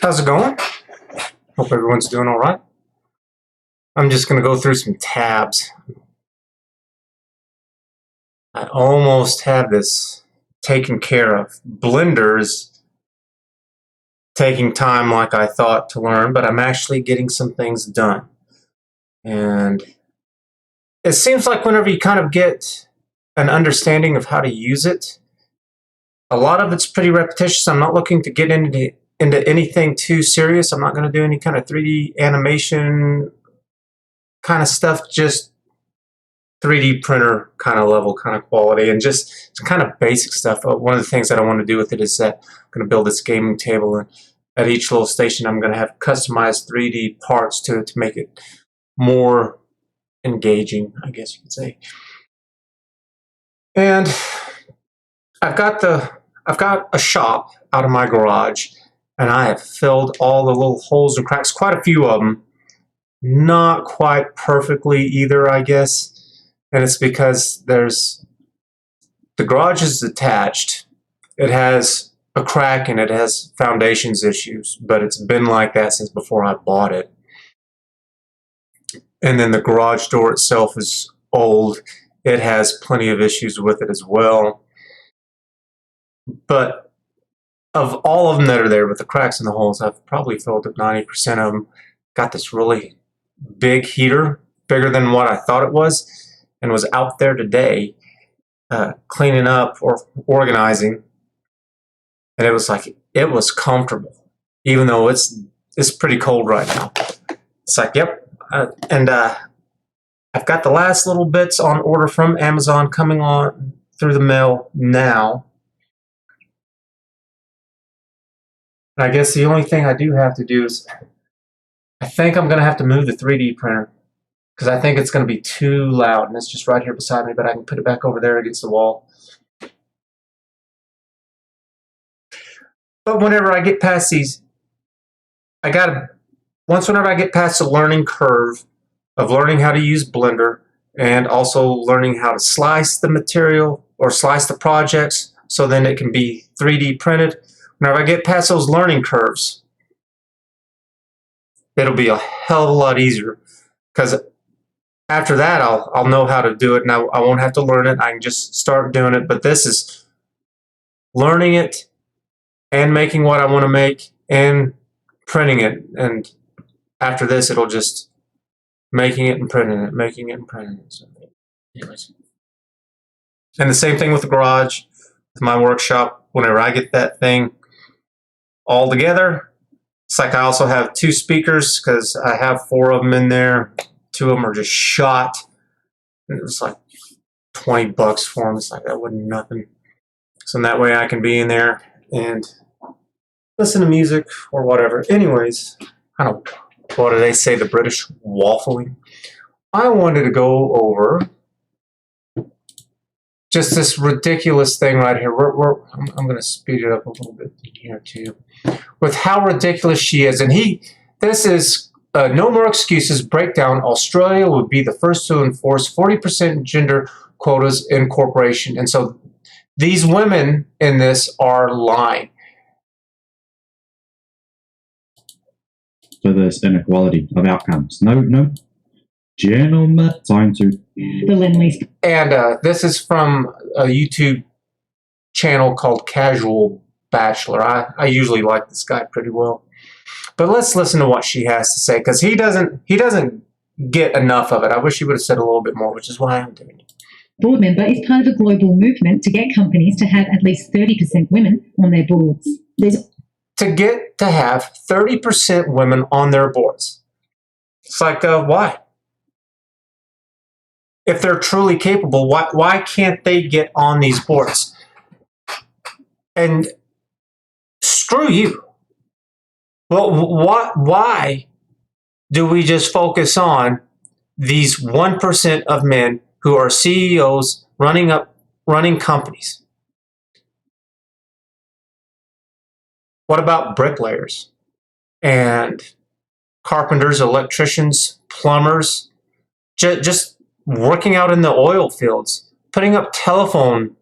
How's it going? Hope everyone's doing all right. I'm just going to go through some tabs. I almost have this taken care of. Blender's taking time like I thought to learn, but I'm actually getting some things done. And it seems like whenever you kind of get an understanding of how to use it, a lot of it's pretty repetitious. I'm not looking to get into anything too serious. I'm not going to do any kind of 3D animation kind of stuff, just 3D printer kind of level, kind of quality, and just kind of basic stuff. One of the things that I want to do with it is that I'm going to build this gaming table, and at each little station I'm going to have customized 3D parts to it to make it more engaging, I guess you could say. And I've got a shop out of my garage, and I have filled all the little holes and cracks, quite a few of them. Not quite perfectly either, I guess. And it's because the garage is detached. It has a crack and it has foundations issues, but it's been like that since before I bought it. And then the garage door itself is old. It has plenty of issues with it as well. But of all of them that are there with the cracks and the holes, I've probably filled up 90% of them. Got this really big heater, bigger than what I thought it was, and was out there today cleaning up or organizing, and it was comfortable, even though it's pretty cold right now. It's like, yep. And I've got the last little bits on order from Amazon coming on through the mail now. I guess the only thing I do have to do is, I think I'm going to have to move the 3D printer because I think it's going to be too loud, and it's just right here beside me, but I can put it back over there against the wall. But whenever I get past these, whenever I get past the learning curve of learning how to use Blender and also learning how to slice the material or slice the projects so then it can be 3D printed, whenever I get past those learning curves, it'll be a hell of a lot easier, because after that I'll know how to do it, and I won't have to learn it. I can just start doing it. But this is learning it and making what I want to make and printing it, and after this it'll just making it and printing it, making it and printing it. So, anyways. And the same thing with the garage, with my workshop. Whenever I get that thing all together, it's like I also have 2 speakers because I have 4 of them in there. 2 of them are just shot. And it was like $20 for them. It's like, that wasn't nothing. So that way I can be in there and listen to music or whatever. Anyways, I don't know. What do they say? The British waffling. I wanted to go over just this ridiculous thing right here. I'm going to speed it up a little bit here too, with how ridiculous she is. And this is No More Excuses breakdown. Australia would be the first to enforce 40% gender quotas in corporation. And so these women in this are lying. For this inequality of outcomes. No, gentlemen, time to the Lindleys. And this is from a YouTube channel called Casual Bachelor. I usually like this guy pretty well, but let's listen to what she has to say, because he doesn't get enough of it. I wish he would have said a little bit more, which is why I'm doing it. Board member is part of a global movement to get companies to have at least 30% women on their boards. To have 30% women on their boards. It's like, why? If they're truly capable, why can't they get on these boards? And screw you. Well, why do we just focus on these 1% of men who are CEOs running companies? What about bricklayers and carpenters, electricians, plumbers, just working out in the oil fields, putting up telephone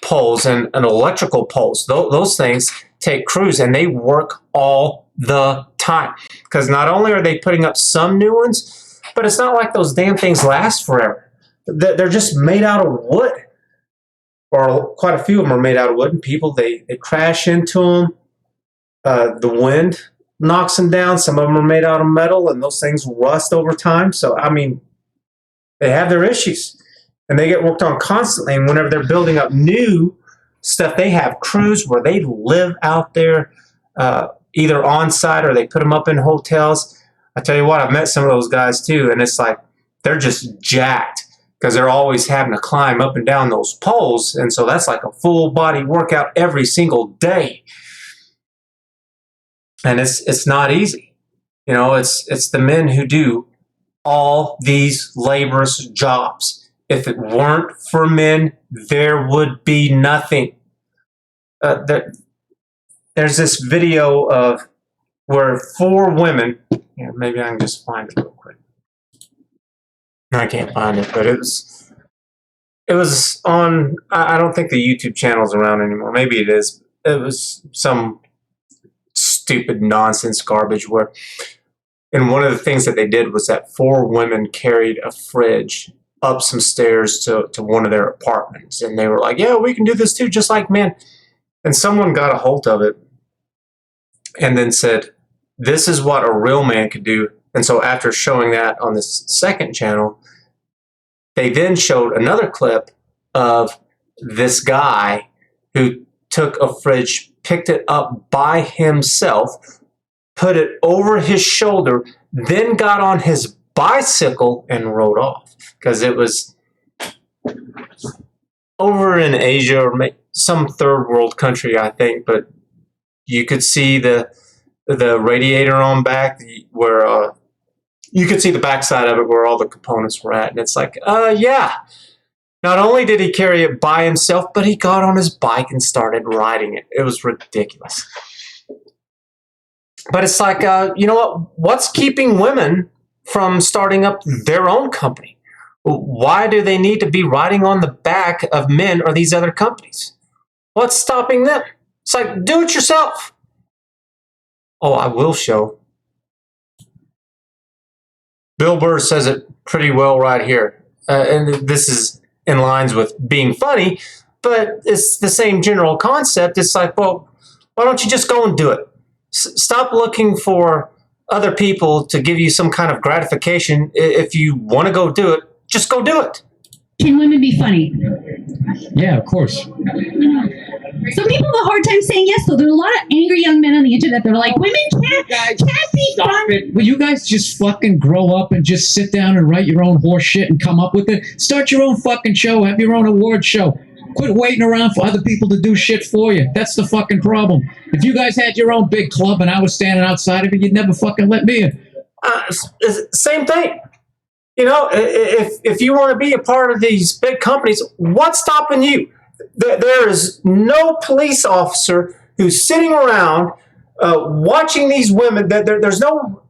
poles and electrical poles? Those things take crews, and they work all the time. Because not only are they putting up some new ones, but it's not like those damn things last forever. They're just made out of wood. Or quite a few of them are made out of wood, and people, they crash into them. The wind knocks them down. Some of them are made out of metal, and those things rust over time. So, I mean, they have their issues, and they get worked on constantly. And whenever they're building up new stuff, they have crews where they live out there, either on site or they put them up in hotels. I tell you what, I've met some of those guys too, and it's like they're just jacked because they're always having to climb up and down those poles, and so that's like a full body workout every single day. And it's not easy. You know, it's the men who do all these laborious jobs. If it weren't for men, there would be nothing. There's this video of where 4 women, maybe I can just find it real quick. I can't find it, but it was on, I don't think the YouTube channel's around anymore. Maybe it is. It was some stupid nonsense garbage where, and one of the things that they did was that 4 women carried a fridge up some stairs to one of their apartments. And they were like, yeah, we can do this too, just like men. And someone got a hold of it and then said, this is what a real man could do. And so after showing that on this second channel, they then showed another clip of this guy who took a fridge, picked it up by himself, put it over his shoulder, then got on his bicycle and rode off. Because it was over in Asia or some third world country, I think, but you could see the radiator on back where you could see the backside of it where all the components were at. And it's like, yeah. Not only did he carry it by himself, but he got on his bike and started riding it. It was ridiculous. But it's like, you know what? What's keeping women from starting up their own company? Why do they need to be riding on the back of men or these other companies? What's stopping them? It's like, do it yourself. Oh, I will show. Bill Burr says it pretty well right here. And this is in lines with being funny, but it's the same general concept. It's like, well, why don't you just go and do it? Stop looking for other people to give you some kind of gratification. If you want to go do it, just go do it. Can women be funny? Yeah, of course. Some people have a hard time saying yes, though. There are a lot of angry young men on the internet that are like, women can't be funny. Will you guys just fucking grow up and just sit down and write your own horse shit and come up with it? Start your own fucking show. Have your own award show. Quit waiting around for other people to do shit for you. That's the fucking problem. If you guys had your own big club and I was standing outside of it, you'd never fucking let me in. Same thing. You know, if you want to be a part of these big companies, what's stopping you? There is no police officer who's sitting around watching these women. There's no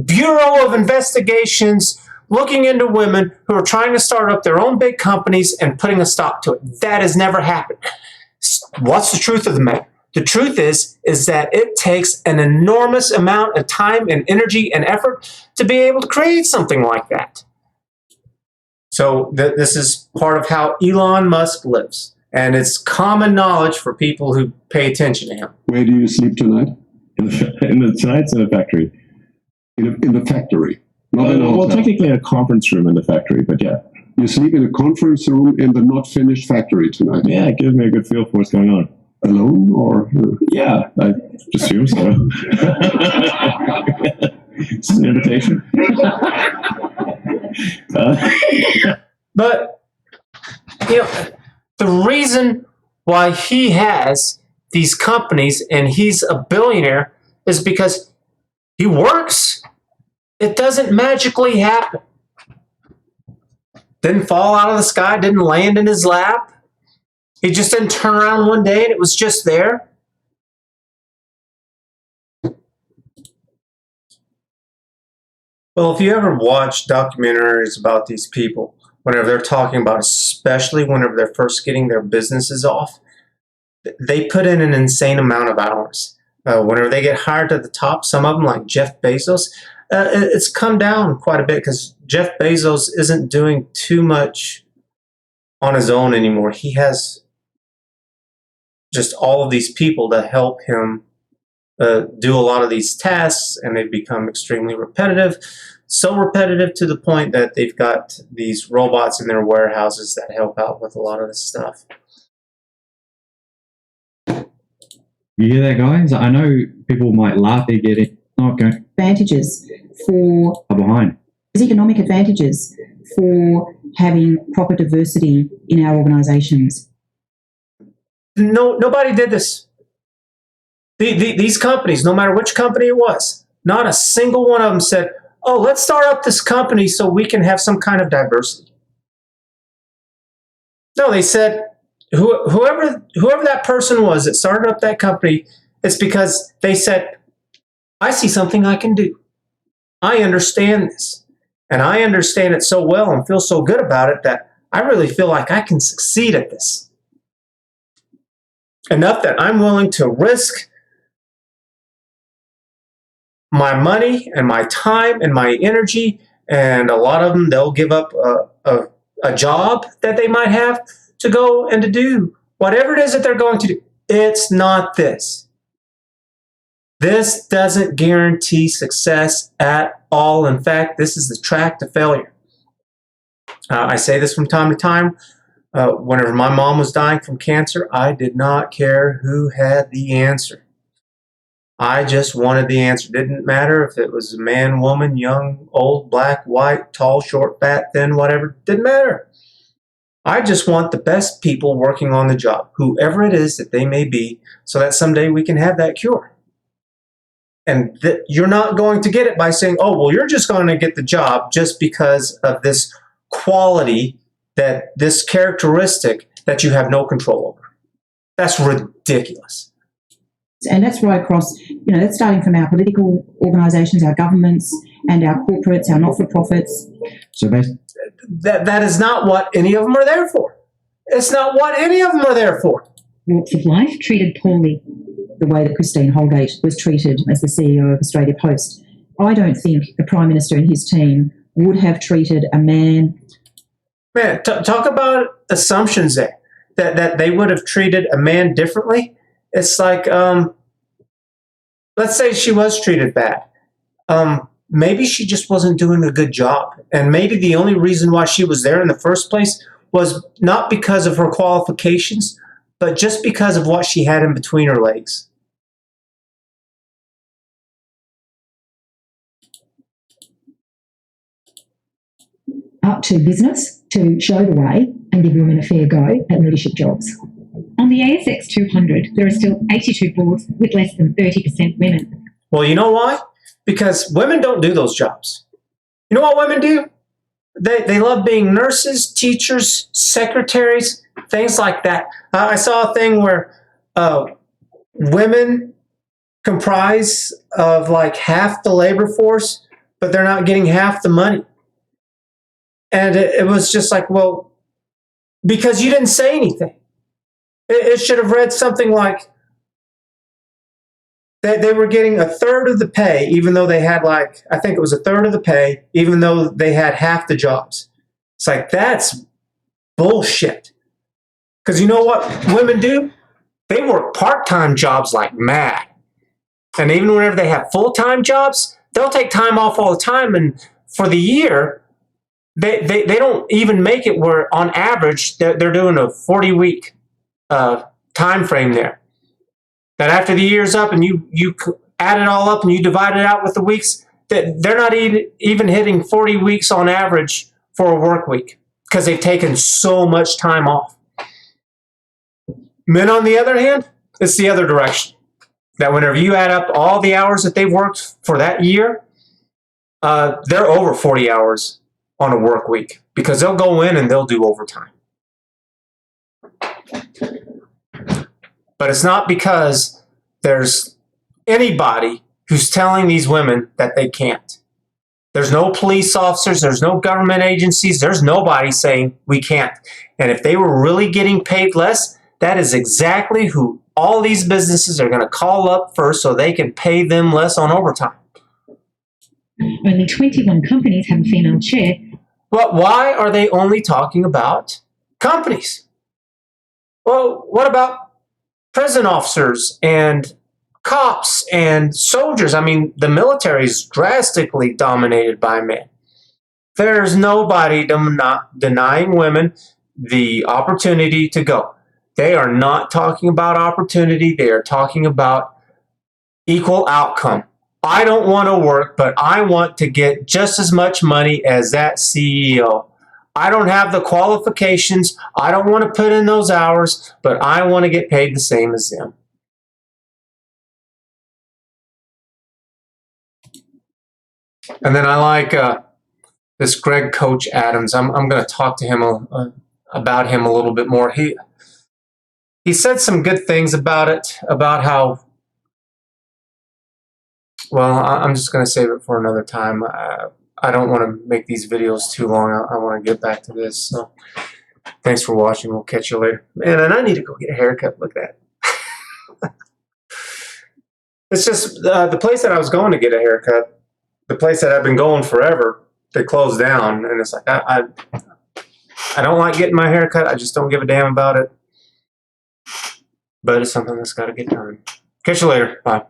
Bureau of Investigations looking into women who are trying to start up their own big companies and putting a stop to it. That has never happened. What's the truth of the matter? The truth is that it takes an enormous amount of time and energy and effort to be able to create something like that. So this is part of how Elon Musk lives. And it's common knowledge for people who pay attention to him. Where do you sleep tonight? Tonight's in the factory. In the factory. Not in a Well, hotel. technically a conference room in the factory, but yeah. You sleep in a conference room in the not finished factory tonight. Yeah, it gives me a good feel for what's going on. Alone or? Yeah, I assume so. It's an invitation. But, you know, the reason why he has these companies and he's a billionaire is because he works. It doesn't magically happen. Didn't fall out of the sky, didn't land in his lap. He just didn't turn around one day and it was just there. Well, if you ever watch documentaries about these people, whenever they're talking about, especially whenever they're first getting their businesses off, they put in an insane amount of hours. Whenever they get hired to the top, some of them, like Jeff Bezos, it's come down quite a bit because Jeff Bezos isn't doing too much on his own anymore. He has just all of these people to help him do a lot of these tasks, and they've become extremely repetitive. So repetitive to the point that they've got these robots in their warehouses that help out with a lot of this stuff. You hear that, guys? I know people might laugh at getting okay. Advantages for Behind. there's economic advantages for having proper diversity in our organisations. No, nobody did this. These companies, no matter which company it was, not a single one of them said, "Oh, let's start up this company so we can have some kind of diversity." No, they said, whoever that person was that started up that company, it's because they said, "I see something I can do. I understand this. And I understand it so well and feel so good about it that I really feel like I can succeed at this. Enough that I'm willing to risk my money and my time and my energy." And a lot of them, they'll give up a job that they might have to go and to do whatever it is that they're going to do. It's not this. This doesn't guarantee success at all. In fact, this is the track to failure. I say this from time to time. Whenever my mom was dying from cancer, I did not care who had the answer. I just wanted the answer. Didn't matter if it was a man, woman, young, old, black, white, tall, short, fat, thin, whatever. Didn't matter. I just want the best people working on the job, whoever it is that they may be, so that someday we can have that cure. And you're not going to get it by saying, "Oh, well, you're just going to get the job just because of this quality, this characteristic that you have no control over." That's ridiculous. And that's right across, that's starting from our political organisations, our governments, and our corporates, our not-for-profits. So basically, That is not what any of them are there for. It's not what any of them are there for. Walks of life treated poorly, the way that Christine Holgate was treated as the CEO of Australia Post. I don't think the Prime Minister and his team would have treated a man. Man, talk about assumptions there. That they would have treated a man differently. It's like, let's say she was treated bad. Maybe she just wasn't doing a good job. And maybe the only reason why she was there in the first place was not because of her qualifications, but just because of what she had in between her legs. Up to business to show the way and give women a fair go at leadership jobs. On the ASX 200, there are still 82 boards with less than 30% women. Well, you know why? Because women don't do those jobs. You know what women do? They love being nurses, teachers, secretaries, things like that. I saw a thing where women comprise of like half the labor force, but they're not getting half the money. And it was just like, well, because you didn't say anything. It should have read something like that they were getting a third of the pay, even though they had I think it was a third of the pay, even though they had half the jobs. It's like, that's bullshit. Because you know what women do? They work part-time jobs like mad. And even whenever they have full-time jobs, they'll take time off all the time. And for the year, they don't even make it where, on average, they're doing a 40-week time frame there. That after the year's up and you add it all up and you divide it out with the weeks, that they're not even hitting 40 weeks on average for a work week because they've taken so much time off. Men, on the other hand, it's the other direction. That whenever you add up all the hours that they've worked for that year, they're over 40 hours on a work week because they'll go in and they'll do overtime. But it's not because there's anybody who's telling these women that they can't. There's no police officers, there's no government agencies, there's nobody saying we can't. And if they were really getting paid less, that is exactly who all these businesses are going to call up first so they can pay them less on overtime. Only 21 companies have a female chair. But why are they only talking about companies? Well, what about prison officers and cops and soldiers? I mean, the military is drastically dominated by men. There's nobody denying women the opportunity to go. They are not talking about opportunity. They are talking about equal outcome. I don't want to work, but I want to get just as much money as that CEO. I don't have the qualifications. I don't want to put in those hours, but I want to get paid the same as them. And then I like this Greg Coach Adams. I'm going to talk to him about him a little bit more. He said some good things about it, about how, well, I'm just going to save it for another time. I don't want to make these videos too long. I want to get back to this. So thanks for watching. We'll catch you later. Man, and I need to go get a haircut. Look at that. It's just the place that I was going to get a haircut, the place that I've been going forever, they closed down. And it's like, I don't like getting my haircut. I just don't give a damn about it. But it's something that's got to get done. Catch you later. Bye.